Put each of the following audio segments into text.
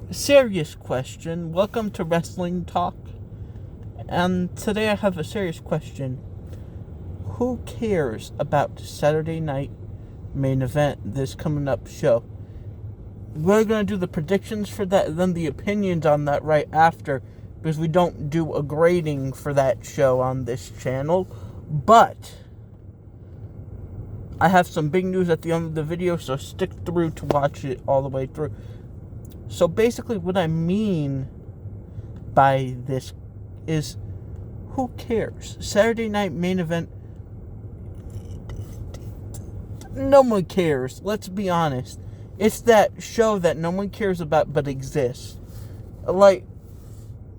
Serious question. Welcome to Wrestling Talk. And today I have a serious question. Who cares about Saturday night main event, this coming up show? We're going to do the predictions for that and then the opinions on that right after, because we don't do a grading for that show on this channel. But I have some big news at the end of the video, so stick through to watch it all the way through. So basically what I mean by this is, who cares? Saturday night main event, no one cares. Let's be honest. It's that show that no one cares about but exists. Like,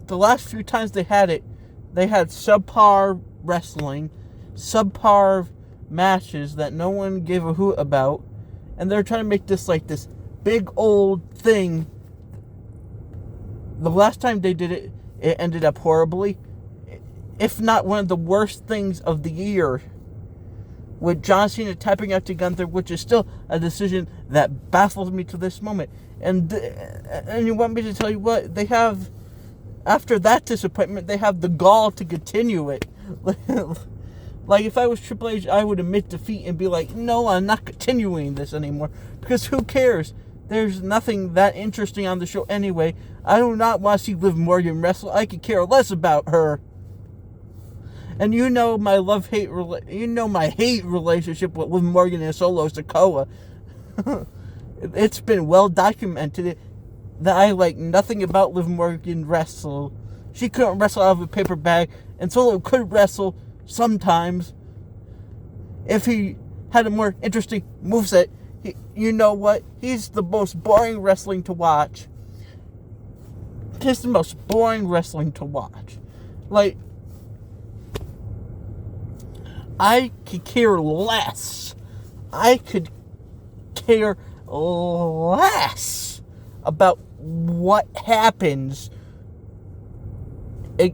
the last few times they had it, they had subpar wrestling, subpar matches that no one gave a hoot about, and they're trying to make this like this big old thing. The last time they did it, it ended up horribly, if not one of the worst things of the year, with John Cena tapping out to Gunther, which is still a decision that baffles me to this moment. And you want me to tell you what? They have, after that disappointment, they have the gall to continue it. Like, if I was Triple H, I would admit defeat and be like, no, I'm not continuing this anymore. Because who cares? There's nothing that interesting on the show anyway. I do not want to see Liv Morgan wrestle. I could care less about her. And you know my love-hate, my hate relationship with Liv Morgan and Solo Sikoa. It's been well documented that I like nothing about Liv Morgan wrestle. She couldn't wrestle out of a paper bag, and Solo could wrestle sometimes if he had a more interesting moveset. You know what? He's the most boring wrestling to watch. He's the most boring wrestling to watch. Like, I could care less. I could care less about what happens. I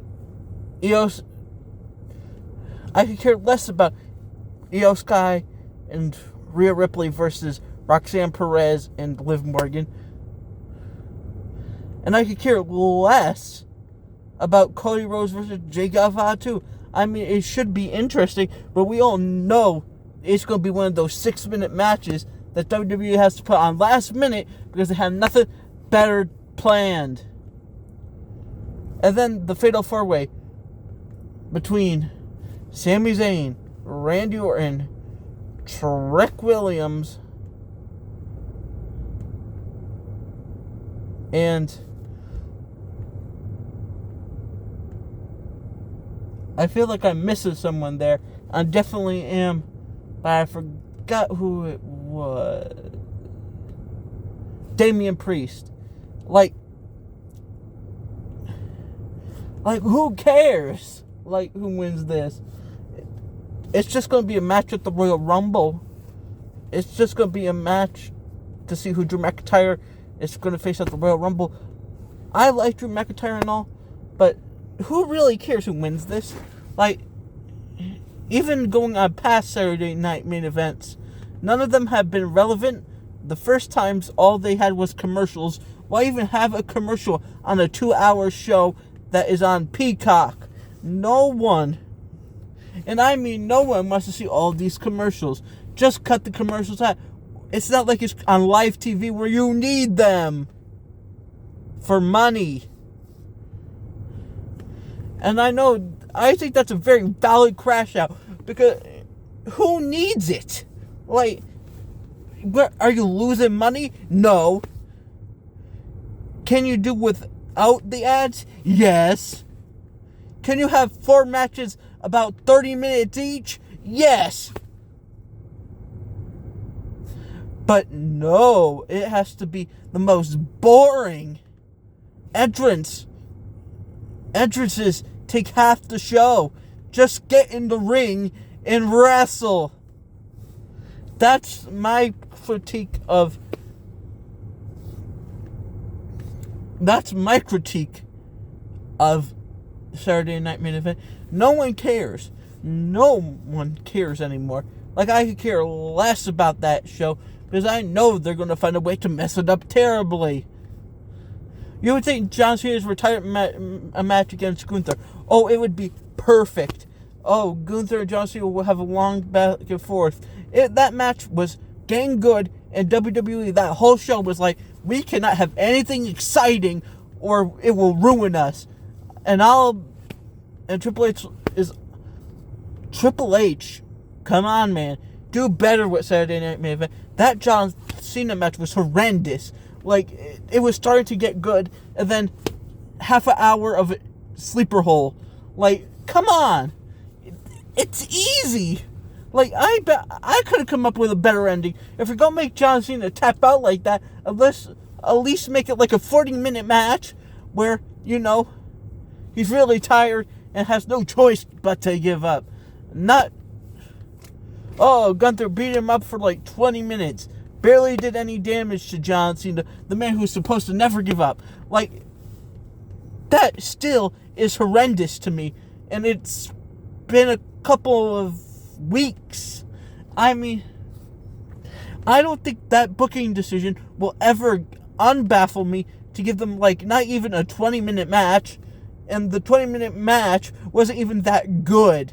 could care less about Io Sky and Rhea Ripley versus Roxanne Perez and Liv Morgan. And I could care less about Cody Rhodes versus Jay Guevara too. I mean, it should be interesting, but we all know it's going to be one of those 6-minute matches that WWE has to put on last minute because they have nothing better planned. And then the Fatal 4-Way between Sami Zayn, Randy Orton, Trick Williams, and I feel like I'm missing someone there. I definitely am, but I forgot who it was. Damian Priest. Like, who cares? Like, who wins this? It's just going to be a match at the Royal Rumble. It's just going to be a match to see who Drew McIntyre is going to face at the Royal Rumble. I like Drew McIntyre and all, but who really cares who wins this? Like, even going on past Saturday night main events, none of them have been relevant. The first times, all they had was commercials. Why even have a commercial on a 2-hour show that is on Peacock? No one, and I mean no one, wants to see all these commercials. Just cut the commercials out. It's not like it's on live TV where you need them for money. And I think that's a very valid crash out, because who needs it? Like, are you losing money? No. Can you do without the ads? Yes. Can you have 4 matches about 30 minutes each? Yes. But no, it has to be the most boring entrances take half the show. Just get in the ring and wrestle. That's my critique of Saturday Night Main Event. No one cares. No one cares anymore. Like, I could care less about that show because I know they're going to find a way to mess it up terribly. You would think John Cena's a match against Gunther. Oh, it would be perfect. Oh, Gunther and John Cena will have a long back and forth. That match was dang good, and WWE, that whole show was like, we cannot have anything exciting or it will ruin us. And Triple H, come on, man. Do better with Saturday Night Main Event. That John Cena match was horrendous. Like, it was starting to get good, and then half an hour of sleeper hole. Like, come on. It's easy. Like, I bet I could have come up with a better ending. If you're going to make John Cena tap out like that, at least make it like a 40-minute match where, he's really tired and has no choice but to give up. Not, Gunther beat him up for like 20 minutes. Barely did any damage to John Cena, the man who's supposed to never give up. Like, that still is horrendous to me. And it's been a couple of weeks. I mean, I don't think that booking decision will ever unbaffle me to give them, like, not even a 20-minute match. And the 20-minute match wasn't even that good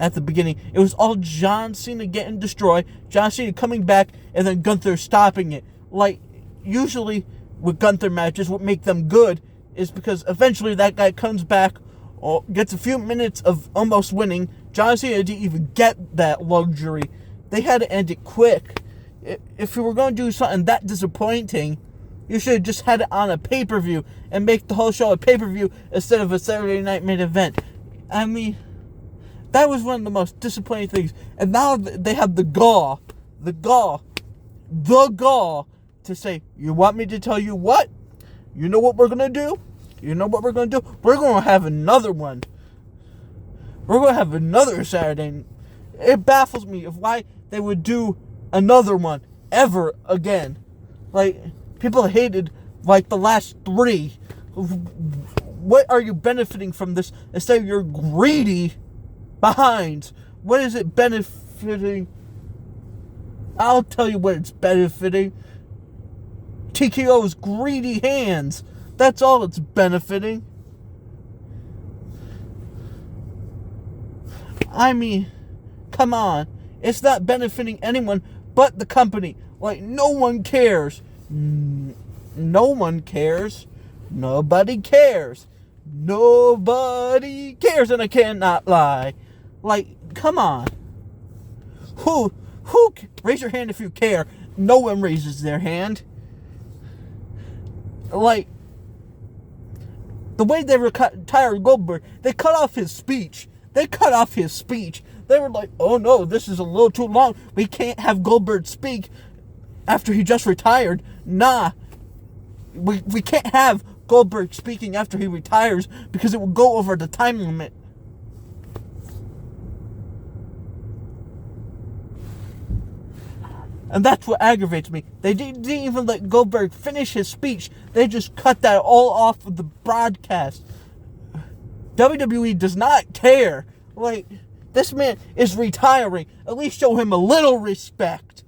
at the beginning. It was all John Cena getting destroyed, John Cena coming back, and then Gunther stopping it. Like, usually with Gunther matches, what make them good is because eventually that guy comes back, or gets a few minutes of almost winning. John Cena didn't even get that luxury. They had to end it quick. If you were going to do something that disappointing, you should have just had it on a pay-per-view and make the whole show a pay-per-view instead of a Saturday Night Main Event. I mean, that was one of the most disappointing things. And now they have the gall to say, you want me to tell you what? You know what we're going to do? We're going to have another one. We're going to have another Saturday. It baffles me of why they would do another one ever again. Like, people hated, like, the last three. What are you benefiting from this instead of your greedy behinds? What is it benefiting? I'll tell you what it's benefiting. TKO's greedy hands. That's all it's benefiting. I mean, come on. It's not benefiting anyone but the company. Like, no one cares. No one cares. Nobody cares. Nobody cares, and I cannot lie. Like, come on. Who, raise your hand if you care. No one raises their hand. Like, the way they retired Goldberg, they cut off his speech. They were like, oh no, this is a little too long. We can't have Goldberg speak after he just retired. Nah. We can't have Goldberg speaking after he retires because it will go over the time limit. And that's what aggravates me. They didn't even let Goldberg finish his speech. They just cut that all off of the broadcast. WWE does not care. Like, this man is retiring. At least show him a little respect.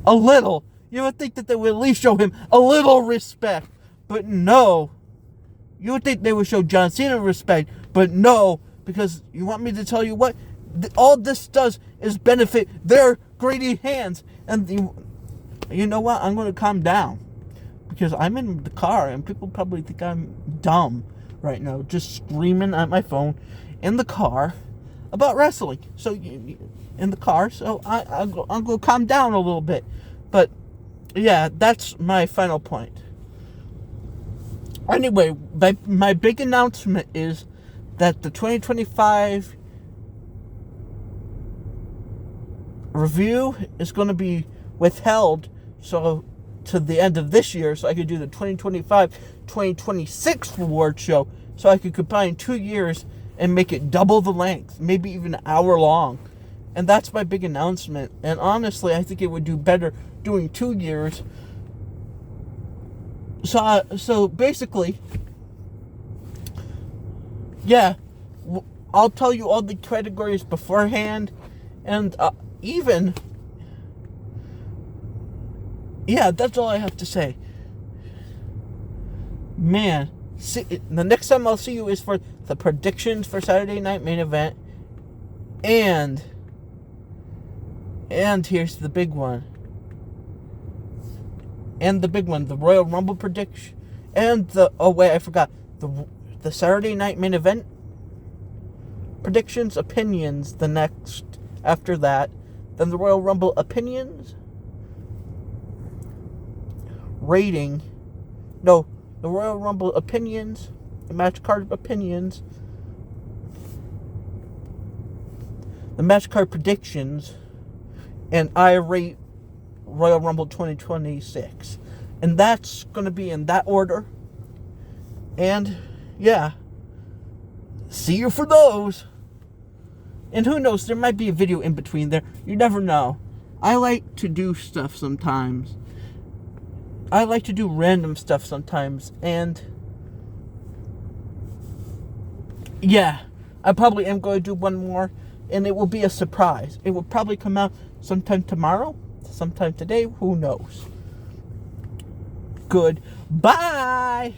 A little. You would think that they would at least show him a little respect. But no. You would think they would show John Cena respect. But no. Because you want me to tell you what? All this does is benefit their greedy hands. And you know what? I'm going to calm down. Because I'm in the car and people probably think I'm dumb right now. Just screaming at my phone in the car about wrestling. So, in the car. So, I'm going to calm down a little bit. But, yeah, that's my final point. Anyway, my big announcement is that the 2025 review is going to be withheld to the end of this year, so I could do the 2025-2026 award show, so I could combine 2 years and make it double the length, maybe even an hour long. And that's my big announcement. And honestly, I think it would do better doing 2 years. So basically, yeah, I'll tell you all the categories beforehand, and yeah, that's all I have to say. Man, see, the next time I'll see you is for the predictions for Saturday Night Main Event. And here's the big one. And the big one, the Royal Rumble prediction. And I forgot. The Saturday Night Main Event predictions, opinions, the next after that. Then the Royal Rumble opinions. Rating. No, the Royal Rumble opinions. The match card opinions. The match card predictions. And I rate Royal Rumble 2026. And that's going to be in that order. And, yeah. See you for those. And who knows, there might be a video in between there. You never know. I like to do stuff sometimes. I like to do random stuff sometimes. And, yeah. I probably am going to do one more. And it will be a surprise. It will probably come out sometime tomorrow. Sometime today. Who knows? Goodbye.